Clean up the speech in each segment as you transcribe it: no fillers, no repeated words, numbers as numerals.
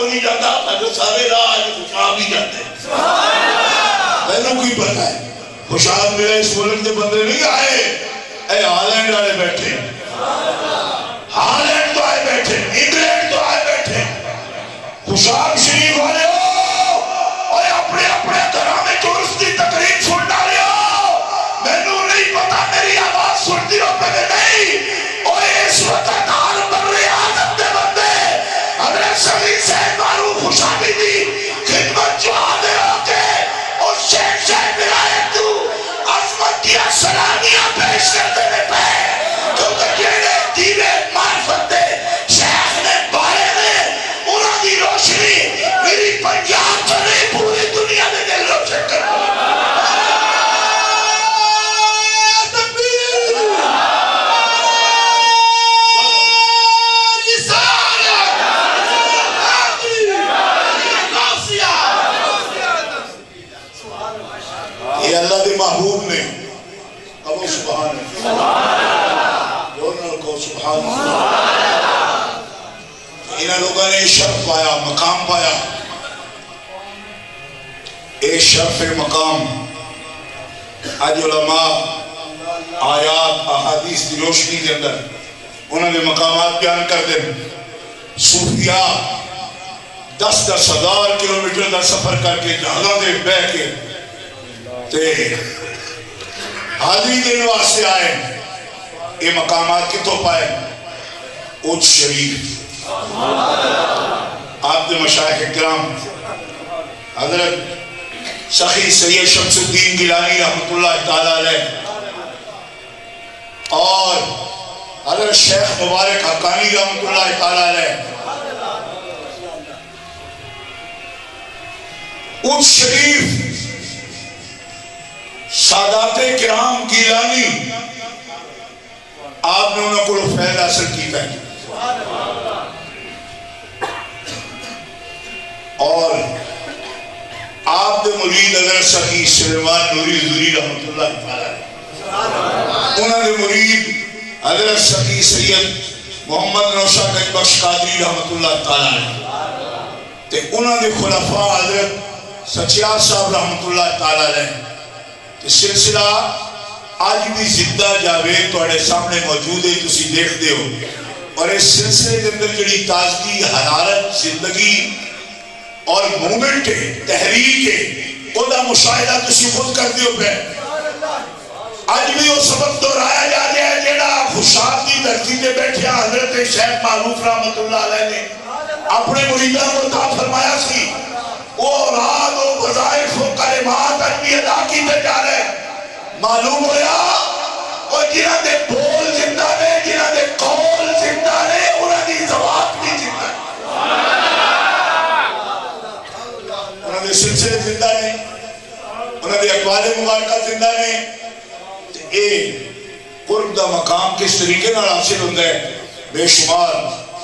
نہیں جاتا اگر سارے راہ خوشاب ہی جاتے میں کوئی پتہ ہے خوشاب میرا اس ملک کے بندے نہیں آئے اے ہالینڈ والے بیٹھے ہالینڈ تو آئے بیٹھے انگلینڈ تو آئے بیٹھے خوشاب شریف والے ہو اپنے اپنے گھروں میں عرس کی تقریب سن ڈالے ہو مینوں نہیں پتا میری آواز سنتی ہو پہ نہیں اس وقت حال بن رہے آدم دے بندے حضرت شہید صاحب معروف خوشابی دی خدمت جو حاضر ہو کے اس شیخ صاحب میرا تو عظمت کی سلامیاں پیش کر دینے پہ کیونکہ جیڑے دیوے معرفت دے شیخ نے بارے میں انہوں کی روشنی میری پنجاب سے نہیں پوری دنیا میں دل روشن کر یہ اللہ دے محبوب نے ابو سبحان سبحان انہاں لوگوں نے شرف پایا مقام پایا اے شرف مقام آج علماء آیات احادیث کی روشنی کے اندر انہوں نے مقامات بیان کر دیں صوفیاء 10,000 کلومیٹر کا سفر کر کے جہاں دے بہ کے تے حاضری دین واسطے آئے یہ مقامات کی تو پائے اوچ شریف آپ دے مشایخ کرام حضرت سخی سید شمس الدین گیلانی رحمت اللہ تعالیٰ علیہ اور حضرت شیخ مبارک حقانی رحمت اللہ تعالیٰ علیہ اوچ شریف سادات کرام گیلانی آپ نے انہوں کو فیض حاصل کیتا ہے اور آپ دے مرید حضرت سخی سلیمان نوری حضوری رحمت اللہ تعالیٰ انہوں نے مرید حضرت سخی سید محمد نوشہ گنج بخش قادری رحمت اللہ تعالیٰ تے انہوں نے خلفاء حضرت سچیار صاحب رحمت اللہ تعالیٰ کہ سلسلہ آج بھی زندہ جاوید توڑے سامنے موجود ہے تسی دیکھ دے ہو اور اس سلسلے کے اندر جڑی تازگی حرارت زندگی اور مومنٹ ہے تحریک ہے وہ دا مشاہدہ تسی خود کر دے ہو پہ آج بھی وہ سبق دہرایا جا رہا ہے جڑا خوشاب کی دھرتی میں بیٹھے حضرت شیخ معروف رحمت اللہ علیہ نے اپنے مریداں کو عطا فرمایا سی وہ راز و وظائف و کلمات بھی ادا کی پہ جا رہے معلوم ہویا وہ جنہاں دے بول زندہ نے جنہاں دے قول زندہ نے انہاں دی زوات بھی زندہ نے انہاں دے سلسلے زندہ نے انہاں دے اقوال مبارکہ زندہ نے اے قرب دا مقام کس طریقے نہ حاصل ہوتا ہے بے شمار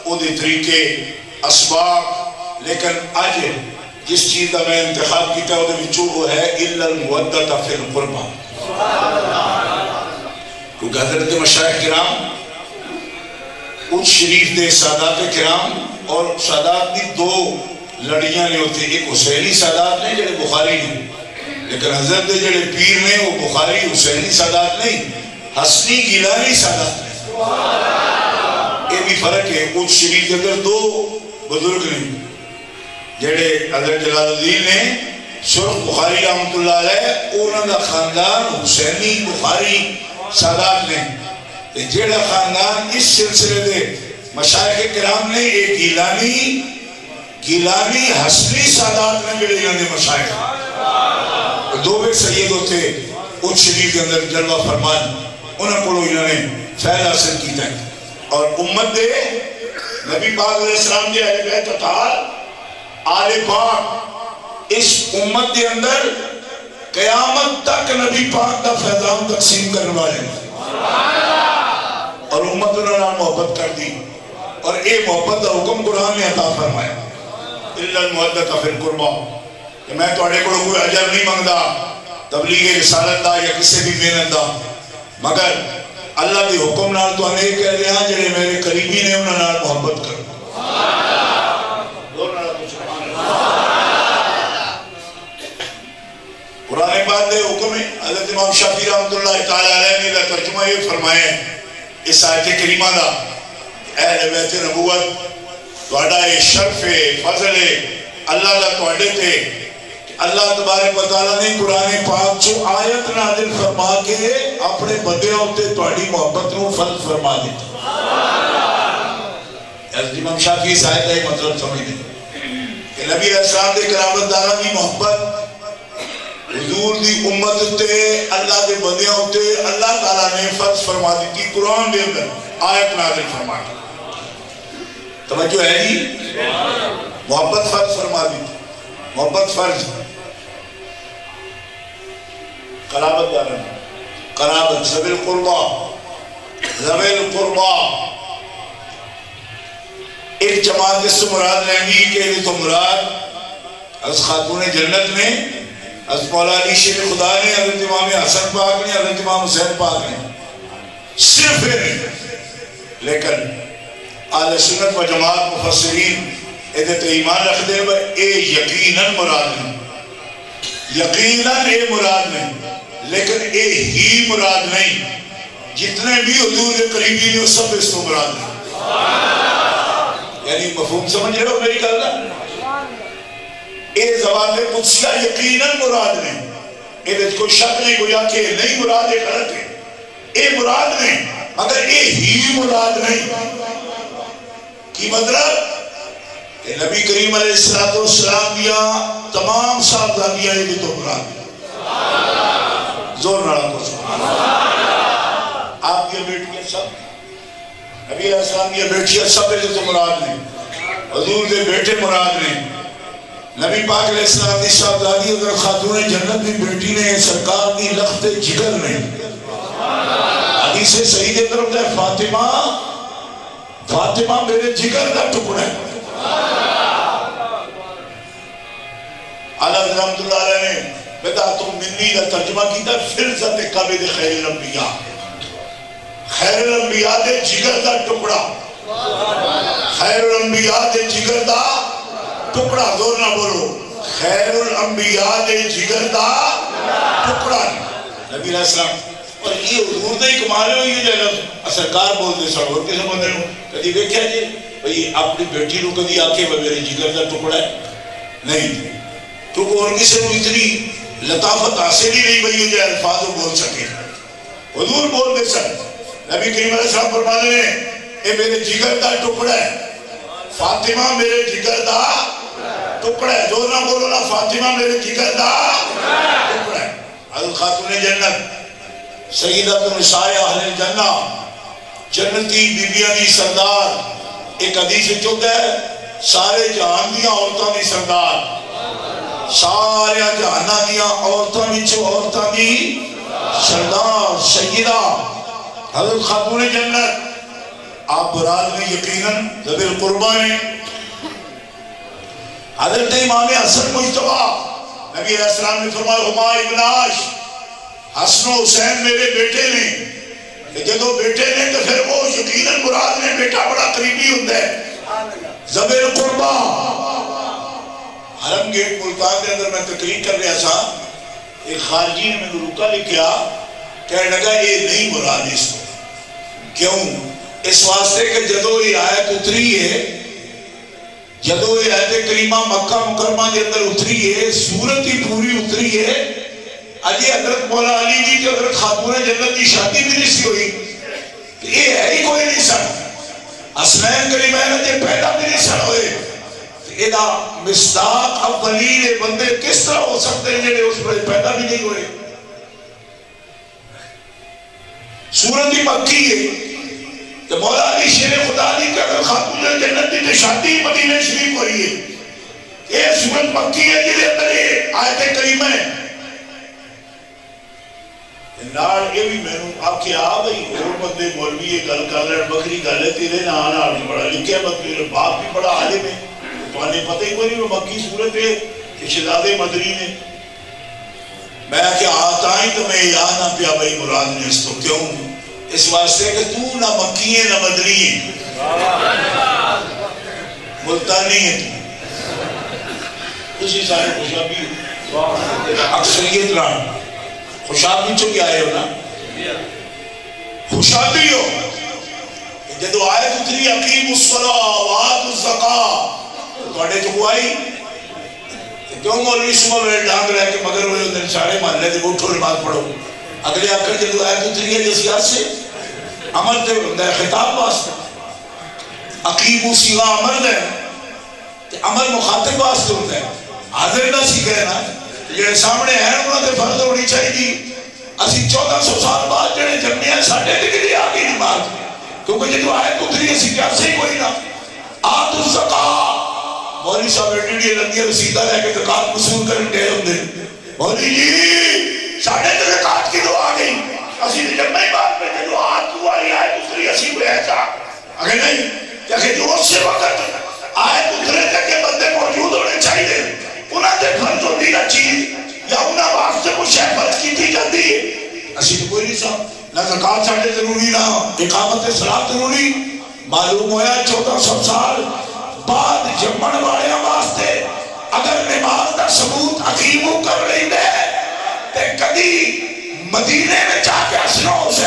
او دے طریقے اسباب لیکن آج جس چیز کا میں انتخاب کیتا ہے وہ ہے اِلَّا الْمُوَدَّةَ فِي الْقُرْبَةِ کیونکہ حضرت مشایخ کرام اُچ شریف دے سادات کرام اور سادات دی دو لڑیاں نے ہوتے ایک حسینی سادات نے جڑے بخاری نے لیکن حضرت دے جڑے پیر نے وہ بخاری حسینی سادات نہیں حسنی گیلانی سادات نے یہ بھی فرق ہے اُچ شریف کے اندر دو بزرگ نے جڑے حضرت جلال الدین نے سرخ بخاری رحمت اللہ علیہ انہوں کا خاندان حسینی بخاری سادات نے جڑا خاندان اس سلسلے دے مشایخ کرام نے ایک گیلانی حسنی سادات نے جڑے انہوں نے مشایخ دو بے سید ہوتے اُچ شریف کے اندر جلوہ فرمان انہوں کو انہوں نے فیض حاصل کیتا ہے اور امت دے نبی پاک علیہ السلام دے اہل بیت اطہار آل پاک اس امت کے اندر قیامت تک نبی پاک کا فیضان تقسیم کرنے والے اور امت انہوں نے محبت کر دی اور ایک محبت کا حکم قرآن نے عطا فرمایا اِلَّا الْمُوَدَّةَ فِي الْقُرْبَةِ کہ میں توڑے کو کوئی عجر نہیں مانگدا تبلیغ رسالت دا یا کسی بھی محنت دا مگر اللہ دی حکم نال تو ہمیں کہہ رہے ہیں جنہیں میرے قریبی نے انہوں نے محبت کرو امام شافعی رحمۃ اللہ تعالی علیہ نے ترجمہ یہ فرمایا اس آیت کریمہ دا اہل بیت نبوت تہاڈا یہ شرف ہے فضل ہے اللہ دا تہاڈے تے اللہ تبارک و تعالیٰ نے قرآن پاک چو آیت نازل فرما کے اپنے بندے ہوتے تہاڈی محبت نو فرض فرما دیتا. حضرت امام شافعی اس آیت کا مطلب سمجھتے کہ نبی علیہ السلام دے قرابت داراں دی محبت حضور دی امت تے اللہ دے بندیاں تے اللہ تعالیٰ نے فرض فرما دیتی قرآن دے اندر آیت نازل فرما دی. توجہ ہے جی محبت فرض فرما دیتی محبت فرض قرابت داراں قرابت ذوی القربا ایک جماعت اس سے مراد رہنگی کہ یہ تو مراد از خاتون جنت نے از مولا علی شیر خدا نے حضرت امام حسن پاک نے حضرت امام حسین پاک نے صرف لیکن اہل سنت و جماعت مفسرین ادھے تے ایمان رکھ دے اے یقیناً مراد نہیں یقیناً اے مراد نہیں لیکن اے ہی مراد نہیں جتنے بھی حضور قریبی نے سب اس کو مراد نہیں. یعنی مفہوم سمجھ رہے ہو میری گل نا اے زبان قدسیہ یقیناً مراد نہیں اے کوئی شک نہیں کوئی کہ نہیں مراد ہے غلط ہے اے مراد نہیں مگر اے ہی مراد نہیں. کی مطلب کہ نبی کریم علیہ السلام دیا تمام صاحبزادیاں یہ بھی تو مراد ہے. زور نالا کو سبحان اللہ. آپ کی بیٹیاں سب نبی علیہ السلام کی بیٹیاں سب یہ تو مراد نہیں حضور دے بیٹے مراد نہیں. نبی پاک علیہ السلام کی صاحبزادی اگر خاتون جنت بھی بیٹی نے سرکار کی لخت جگر نہیں. حدیث صحیح کے طرف ہے فاطمہ میرے جگر کا ٹکڑا ہے. علیہ رحمت اللہ علیہ نے بدعت منی کا ترجمہ کیتا فرزت قبض خیر الانبیاء خیر الانبیاء دے جگر دا ٹکڑا خیر الانبیاء دے جگر دا ٹکڑا. زور نہ بولو خیر الانبیاء دے جگر دا ٹکڑا. نبی علیہ السلام اور یہ حضور دے کمال ہوئی ہے جب سرکار بول دے سڑ اور کسے بندے نو کدی دیکھا جی بھئی اپنی بیٹی نو کدی آکے وہ میرے جگر دا ٹکڑا ہے نہیں کیونکہ اور کسی نو اتنی لطافت حاصل ہی نہیں بھئی جو الفاظ بول سکے. حضور بول دے سر نبی کریم علیہ السلام فرمانے نے اے میرے جگر دا ٹکڑا ہے فاطمہ میرے جگر دا ٹکڑا ہے. زور نہ بولو نا فاطمہ میرے جگر دا ٹکڑا ہے. حضرت خاتون جنت سیدہ نساء اہل الجنہ جنتی بیبیاں دی سردار ایک حدیث چوتا ہے سارے جہان دیاں عورتوں دی سردار سارے جہانہ دیاں عورتوں دی سردار سیدہ حضرت خاتون جنت آپ براد میں یقیناً ذوی القربہ ہیں. حضرت امام حسن مجتبی نبی علیہ السلام نے فرمایا ہما ابناش حسن و حسین میرے بیٹے نے کہ جدو بیٹے نے تو پھر وہ یقیناً مراد نے بیٹا بڑا قریبی ہوتا ہے. ذوی القربہ حرم گیٹ ملتان کے اندر میں تقریر کر رہا تھا ایک خارجی نے میں نے رکا لکھا کہنے لگا یہ نہیں مراد اس کو کیوں اس واسطے کہ جدو یہ آیت اتری ہے جدو یہ آیت کریمہ مکہ مکرمہ کے اندر اتری ہے سورت ہی پوری اتری ہے اجی حضرت مولا علی جی جو حضرت خاتون جنت کی شادی بھی نہیں سی ہوئی یہ ہے ہی کوئی نہیں سن حسنین کریمین جے پیدا بھی نہیں سن ہوئے ایدہ مصداق اولین بندے کس طرح ہو سکتے ہیں جنہیں اس پر پیدا بھی نہیں ہوئے. سورت ہی مکی ہے کہ مولا علی شیر خدا دی کہ اگر خاتون جنت دی شادی مدینہ شریف ہوئی ہے یہ سورت مکی ہے جنہیں اندر یہ آیت کریمہ ہے. نار یہ بھی میں نے آپ کے بھئی اور بندے مولوی یہ گل کر رہے ہیں بکری گل ہے تیرے نانا بھی بڑا لکھے بندے باپ بھی بڑا عالم ہے تو انہیں پتہ ہی کوئی نہیں وہ مکی صورت ہے کہ شہزاد مدنی نے میں کہ آتا ہی تو میں یاد نہ پیا بھئی مراد نے اس کو کیوں اس واسطے کہ تو نہ مکی ہے نہ مدنی ہے ملتانی ہے تو اسی سارے خوشابی اکثریت رہا خوشابی چکی آئے ہو نا، خوشابی ہو جدو آئے اتری اقیم الصلاة وآت الزکاة توڑے چکو آئی کیوں مولوی صبح میں ڈانگ رہے کہ مگر ہوئے اندر چارے محلے دے اٹھو نماز پڑھو اگلے آکر جدو آئے اتری ہے جسیات سے عمل دے بندہ ہے خطاب واسطہ اقیم سیغا عمل دے عمل مخاطب واسطے ہوتا ہے حاضر نہ سی کہنا یہ سامنے ہیں انہوں نے فرض ہونی چاہیے اسی 1400 سال بعد جڑے جمعی ہیں ساڑھے ٹکلی آگئی نماز کیونکہ جدو آئے اتری اسی کیا سے کوئی نہ آت الزکاة مولی صاحب ایڈیڈی لنگی رسیدہ لے کے زکاة مسئول کرن گئے ہوں دے مولی جی ساڑھے تو زکاة کی دو آگئی اسی جمعی بات میں جدو آت ہوائی آئے اتری اسی کو ایسا اگر نہیں کہ جو اس سے وقت آئے اترے تک کے بندے موجود ہونے چاہیے انہاں دے فرض ہوتی نہ چیز یا انہاں وقت سے کچھ فرض کی تھی جاتی ہے اسی تو کوئی نہیں صاحب نہ زکاة ساڑھے ضروری نہ اقامت صلاة ضروری معلوم ہویا 1400 سال بعد جمعن والے واسطے اگر نماز دا ثبوت عقیموں کر رہی ہے تے کدی مدینے میں جا کے اسنوں سے